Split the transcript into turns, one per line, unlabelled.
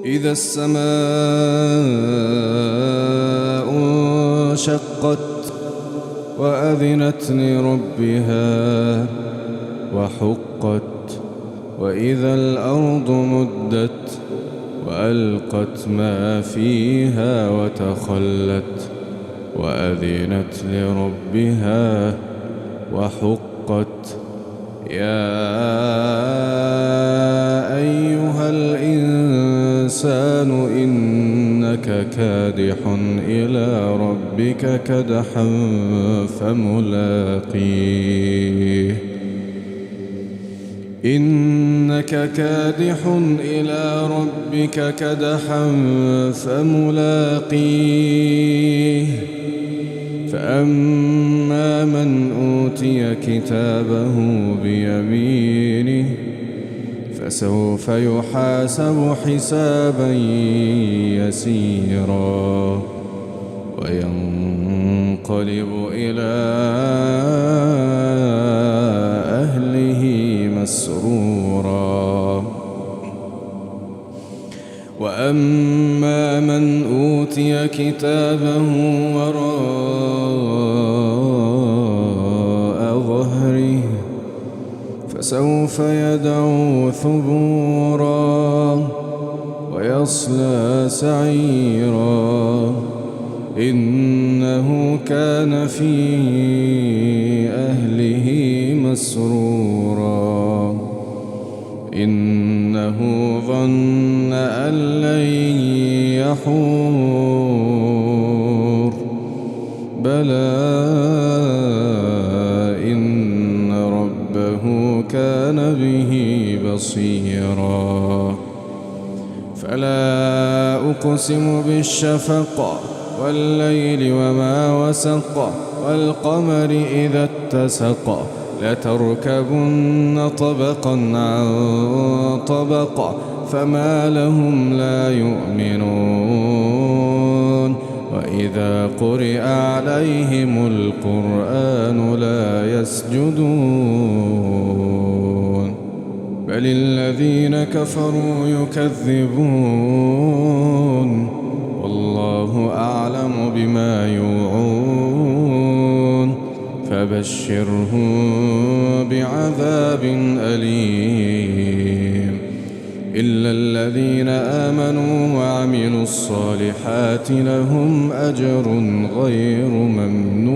إذا السماء انشقت وأذنت لربها وحقت وإذا الأرض مدت وألقت ما فيها وتخلت وأذنت لربها وحقت يا أيها الإنسان إنك كادح إلى ربك كدحا فملاقيه إنك كادح إلى ربك كدحا فملاقيه فأما من أوتي كتابه بيمينه فسوف يحاسب حسابا يسيرا وينقلب إلى أهله مسرورا وأما من أوتي كتابه وراء ظهره فسوف يدعو ثبورا ويصلى سعيرا إنه كان في أهله مسرورا إنه ظن أن لن يحور بلى إن ربه كان به بصيرا فلا أقسم بالشفق والليل وما وسق والقمر إذا اتسق لتركبن طبقا عن طبق فما لهم لا يؤمنون وإذا قرئ عليهم القرآن لا يسجدون بل الذين كفروا يكذبون والله أعلم بما يوعون فبشرهم بعذاب أليم إلا الذين آمنوا وعملوا الصالحات لهم أجر غير ممنون.